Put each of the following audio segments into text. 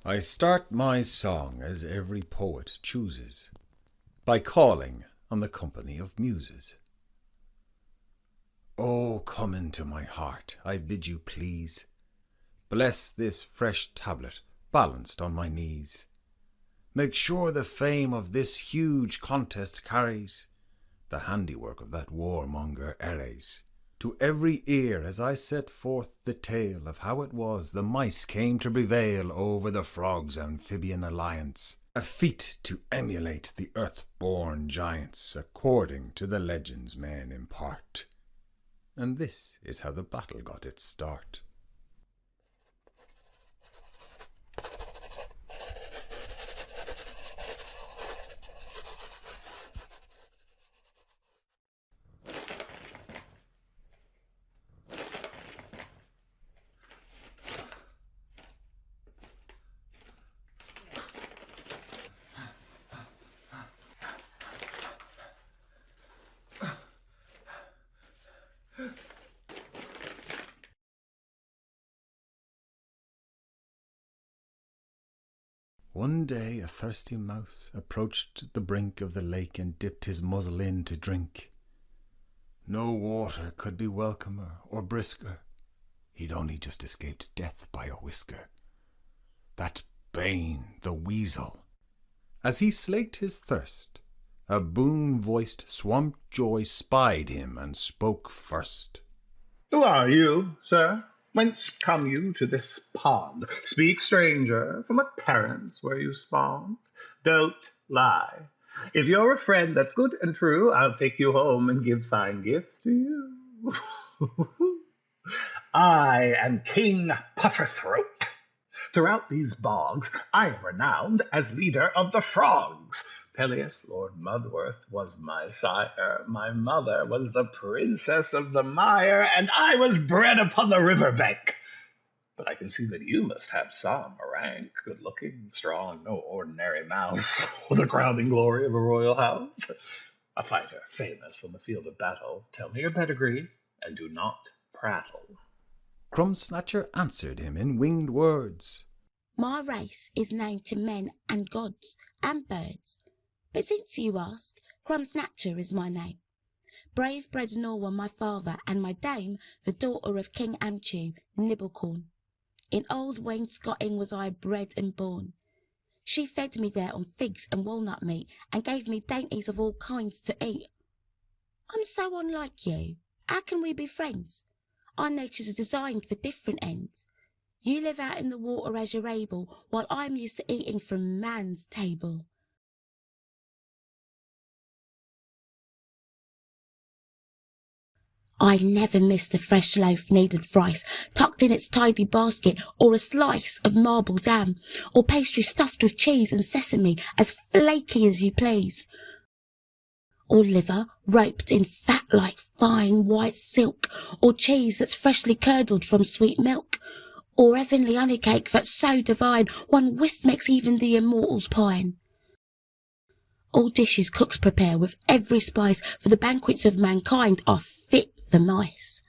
I start my song as every poet chooses, by calling on the company of muses. Oh, come into my heart, I bid you please. Bless this fresh tablet balanced on my knees. Make sure the fame of this huge contest carries the handiwork of that warmonger Ares to every ear as I set forth the tale of how it was the mice came to prevail over the frogs' amphibian alliance, a feat to emulate the earth-born giants according to the legends men impart. And this is how the battle got its start. One day a thirsty mouse approached the brink of the lake and dipped his muzzle in to drink. No water could be welcomer or brisker. He'd only just escaped death by a whisker. That Bane, the weasel. As he slaked his thirst, a boom-voiced swamp joy spied him and spoke first. Who are you, sir? Whence come you to this pond? Speak, stranger, from what parents were you spawned? Don't lie. If you're a friend that's good and true, I'll take you home and give fine gifts to you. I am King Pufferthroat. Throughout these bogs, I am renowned as leader of the frogs. Peleus, Lord Mudworth, was my sire. My mother was the princess of the mire, and I was bred upon the river bank. But I can see that you must have some rank, good-looking, strong, no ordinary mouse, with the crowning glory of a royal house. A fighter famous on the field of battle. Tell me your pedigree, and do not prattle. Crumb-snatcher answered him in winged words. My race is known to men and gods and birds. But since you ask, Crumb-snatcher is my name. Brave bred Norwa my father, and my dame, the daughter of King Amchu, Nibblecorn. In old wainscoting was I bred and born. She fed me there on figs and walnut meat, and gave me dainties of all kinds to eat. I'm so unlike you. How can we be friends? Our natures are designed for different ends. You live out in the water as you're able, while I'm used to eating from man's table. I never missed a fresh loaf kneaded thrice, tucked in its tidy basket, or a slice of marble jam, or pastry stuffed with cheese and sesame, as flaky as you please. Or liver roped in fat like fine white silk, or cheese that's freshly curdled from sweet milk, or heavenly honey cake that's so divine one whiff makes even the immortals pine. All dishes cooks prepare with every spice, for the banquets of mankind are fit for mice.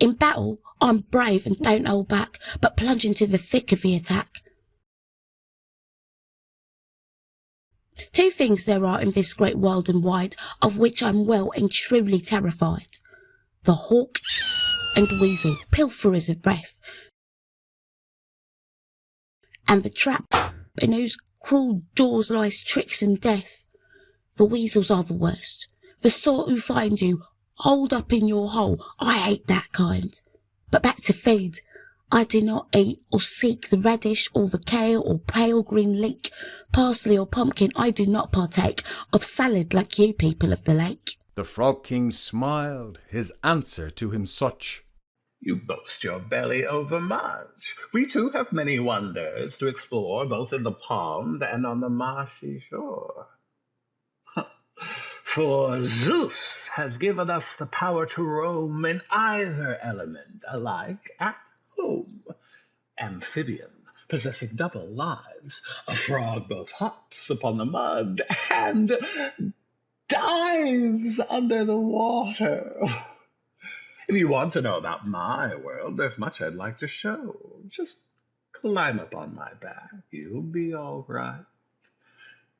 In battle, I'm brave and don't hold back, but plunge into the thick of the attack. Two things there are in this great world and wide, of which I'm well and truly terrified. The hawk and weasel, pilferers of breath, and the trap in whose cruel jaws lies tricks and death. The weasels are the worst, the sort who find you holed up in your hole. I hate that kind. But back to food. I do not eat or seek the radish or the kale or pale green leek, parsley or pumpkin. I do not partake of salad like you people of the lake. The Frog King smiled, his answer to him such. You boast your belly overmuch. We too have many wonders to explore, both in the pond and on the marshy shore. For Zeus has given us the power to roam in either element alike at home. Amphibian, possessing double lives, a frog both hops upon the mud and dives under the water. If you want to know about my world, there's much I'd like to show. Just climb up on my back. You'll be all right.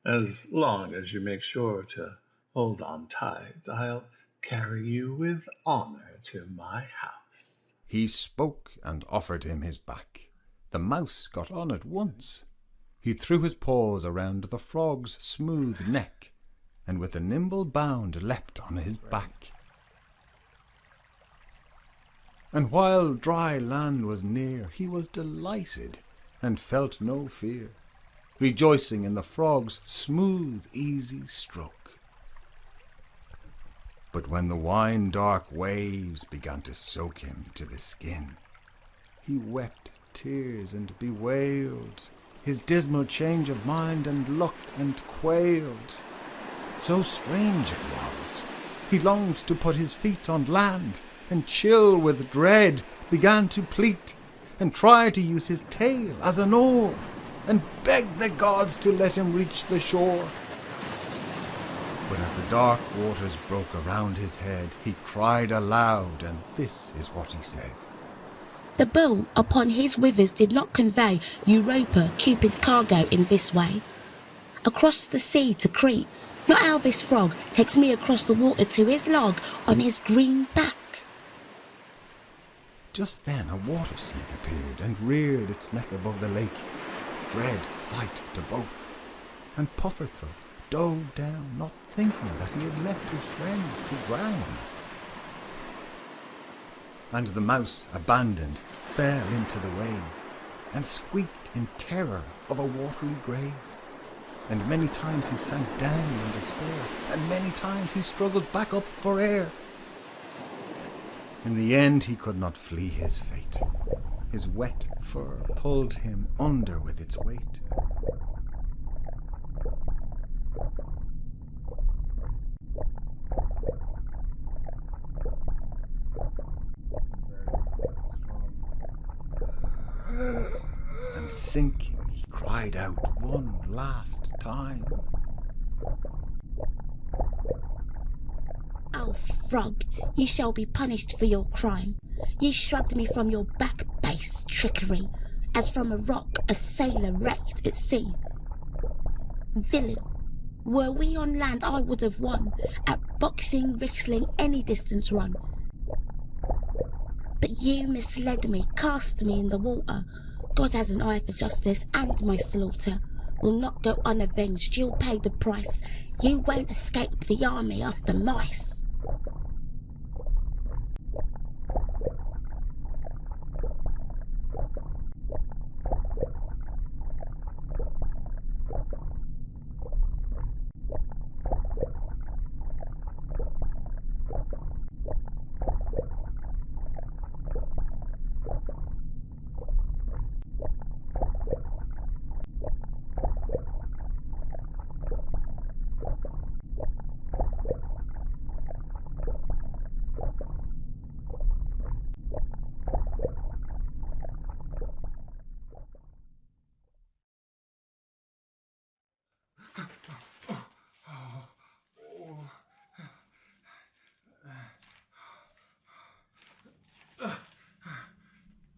As long as you make sure to hold on tight, I'll carry you with honor to my house. He spoke and offered him his back. The mouse got on at once. He threw his paws around the frog's smooth neck, and with a nimble bound leapt on his back. And while dry land was near, he was delighted, and felt no fear, rejoicing in the frog's smooth, easy stroke. But when the wine-dark waves began to soak him to the skin, he wept tears and bewailed his dismal change of mind and luck, and quailed. So strange it was, he longed to put his feet on land, and chill with dread began to pleat, and try to use his tail as an oar, and beg the gods to let him reach the shore. But as the dark waters broke around his head, he cried aloud, and this is what he said. The bull upon his withers did not convey Europa, Cupid's cargo, in this way. Across the sea to Crete, not how this frog takes me across the water to his log on his green back. Just then a water snake appeared and reared its neck above the lake, dread sight to both, and Pufferthroat dove down, not thinking that he had left his friend to drown. And the mouse, abandoned, fell into the wave, and squeaked in terror of a watery grave. And many times he sank down in despair, and many times he struggled back up for air. In the end he could not flee his fate. His wet fur pulled him under with its weight. And sinking, he cried out one last time. Oh, frog, ye shall be punished for your crime. Ye shrugged me from your back, base trickery, as from a rock a sailor wrecked at sea. Villain, were we on land I would have won, at boxing, wrestling, any distance run. But you misled me, cast me in the water. God has an eye for justice, and my slaughter will not go unavenged. You'll pay the price. You won't escape the army of the mice.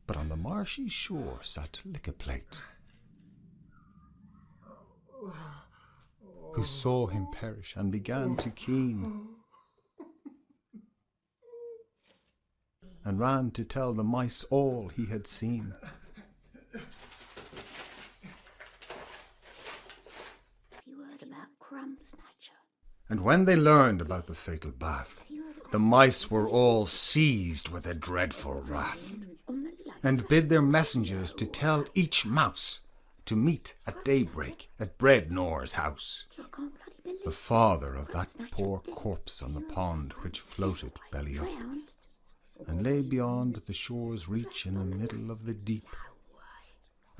But on the marshy shore sat Lick-a-Plate, who saw him perish and began to keen, and ran to tell the mice all he had seen. You heard about Crumb Snatcher? And when they learned about the fatal bath, the mice were all seized with a dreadful wrath, and bid their messengers to tell each mouse to meet at daybreak at Bread-Gnawer's house, the father of that poor corpse on the pond which floated belly up, and lay beyond the shore's reach in the middle of the deep.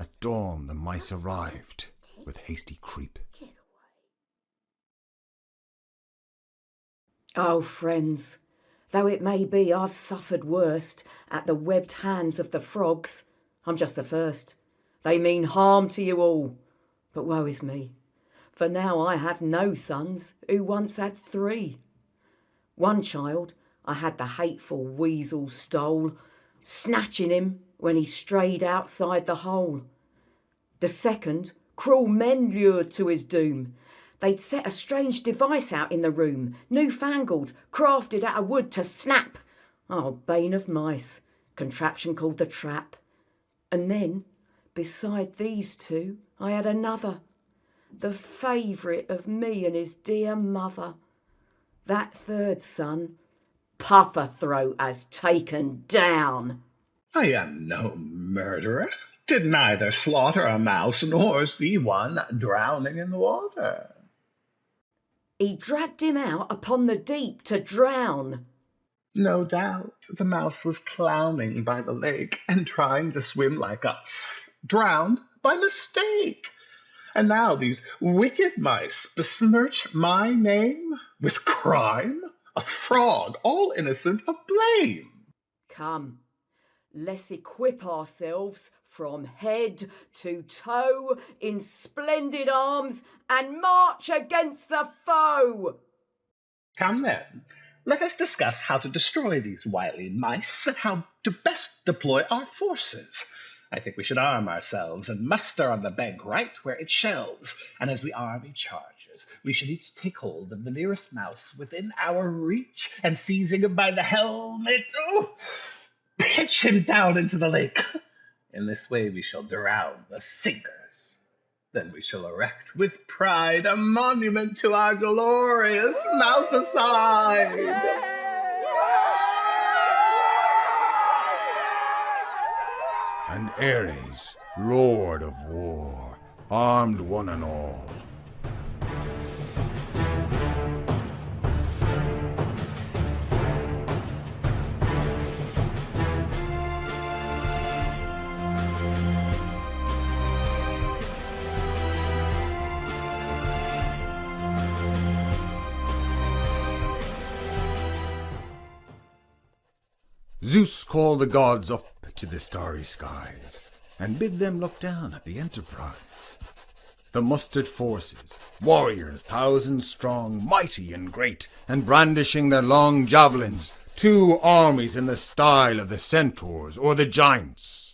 At dawn the mice arrived with hasty creep. Oh, friends, though it may be I've suffered worst at the webbed hands of the frogs, I'm just the first. They mean harm to you all, but woe is me, for now I have no sons who once had 3. One child I had the hateful weasel stole, snatching him when he strayed outside the hole. The second, cruel men lured to his doom. They'd set a strange device out in the room, newfangled, crafted out of wood to snap. Oh, bane of mice, contraption called the trap. And then, beside these two, I had another, the favourite of me and his dear mother. That third son, Pufferthroat has taken down. I am no murderer. Did neither slaughter a mouse nor see one drowning in the water. He dragged him out upon the deep to drown. No doubt the mouse was clowning by the lake and trying to swim like us, drowned by mistake. And now these wicked mice besmirch my name with crime, a frog, all innocent of blame. Come, let's equip ourselves from head to toe in splendid arms and march against the foe. Come then, let us discuss how to destroy these wily mice and how to best deploy our forces. I think we should arm ourselves and muster on the bank right where it shells, and as the army charges, we should each take hold of the nearest mouse within our reach, and seizing him by the helmet, pitch him down into the lake. In this way we shall drown the sinkers. Then we shall erect with pride a monument to our glorious mouse-a-side. And Ares, lord of war, armed one and all. Zeus called the gods up to the starry skies, and bid them look down at the enterprise. The mustered forces, warriors 1,000 strong, mighty and great, and brandishing their long javelins, 2 armies in the style of the centaurs or the giants.